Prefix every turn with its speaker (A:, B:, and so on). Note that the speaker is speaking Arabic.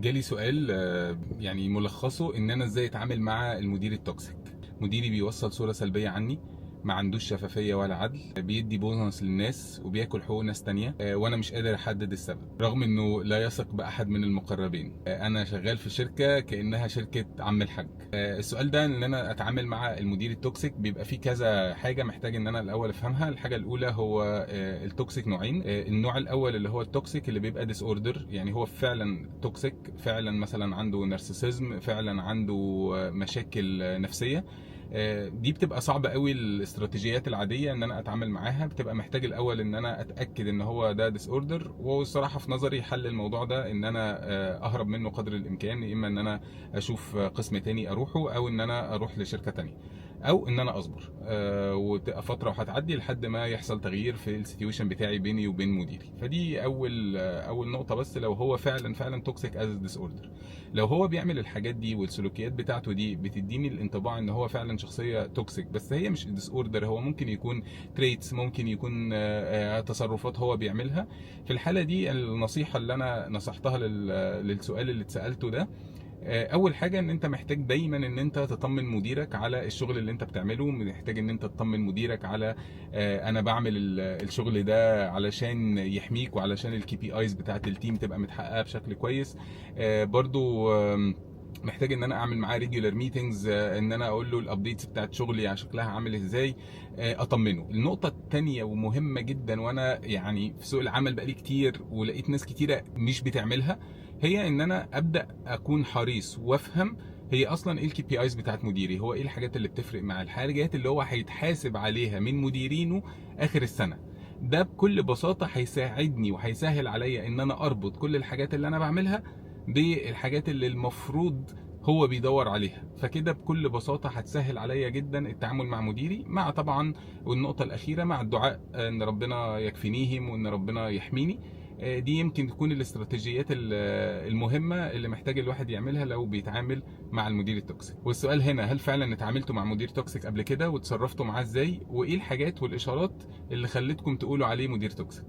A: جالي سؤال يعني ملخصه ان انا ازاي اتعامل مع المدير التوكسيك. مديري بيوصل صورة سلبية عني، ما عندوش شفافية ولا عدل، بيدي بونص للناس وبياكل حقوق ناس تانية، وانا مش قادر احدد السبب رغم انه لا يثق باحد من المقربين. انا شغال في شركة كأنها شركة عم الحاج. السؤال ده ان انا اتعامل مع المدير التوكسيك بيبقى فيه كذا حاجة محتاج ان انا الاول افهمها. الحاجة الاولى هو التوكسيك نوعين. النوع الاول اللي هو التوكسيك اللي بيبقى ديس اوردر، يعني هو فعلا توكسيك، فعلا مثلا عنده نارسيسيزم، فعلا عنده مشاكل نفسيه. دي بتبقى صعبة قوي. الاستراتيجيات العادية ان انا اتعامل معاها بتبقى محتاج الاول ان انا اتأكد ان هو ده ديس اوردر، والصراحة في نظري حل الموضوع ده ان انا اهرب منه قدر الامكان، يا اما ان انا اشوف قسم تاني اروحه، او ان انا اروح لشركة تانية، او ان انا اصبر وتبقى فترة وهتعدي لحد ما يحصل تغيير في السيتويشن بتاعي بيني وبين مديري. فدي اول نقطة. بس لو هو فعلا توكسيك از ديس اوردر، لو هو بيعمل الحاجات دي والسلوكيات بتاعته دي بتديني الانطباع ان هو فعلا شخصيه توكسيك، بس هي مش ديس اوردر، هو ممكن يكون تريتس، ممكن يكون تصرفات هو بيعملها. في الحاله دي النصيحه اللي انا نصحتها للسؤال اللي اتسالته ده، اول حاجه ان انت محتاج دايما ان انت تطمن مديرك على الشغل اللي انت بتعمله. محتاج ان انت تطمن مديرك على انا بعمل الشغل ده علشان يحميك وعلشان الكي بي ايز بتاعت التيم تبقى متحققه بشكل كويس. برضو محتاج ان انا اعمل معاه ريجولار ميتنجز، ان انا اقول له الابديتس بتاعت شغلي على شكلها عامل ازاي، اطمنه. النقطه الثانيه ومهمه جدا، وانا يعني في سوق العمل بقالي كتير ولقيت ناس كتيره مش بتعملها، هي ان انا ابدا اكون حريص وافهم هي اصلا ايه الكي بي ايز بتاعت مديري، هو ايه الحاجات اللي بتفرق مع الحاجات اللي هو هيتحاسب عليها من مديرينه اخر السنه. ده بكل بساطه هيساعدني وهيسهل عليا ان انا اربط كل الحاجات اللي انا بعملها بالحاجات اللي المفروض هو بيدور عليها. فكده بكل بساطة هتسهل عليا جدا التعامل مع مديري، مع طبعا والنقطة الأخيرة مع الدعاء ان ربنا يكفينيهم وان ربنا يحميني. دي يمكن تكون الاستراتيجيات المهمة اللي محتاج الواحد يعملها لو بيتعامل مع المدير التوكسيك. والسؤال هنا، هل فعلا اتعاملتوا مع مدير توكسيك قبل كده وتصرفتوا معاه ازاي، وايه الحاجات والاشارات اللي خلتكم تقولوا عليه مدير توكسيك؟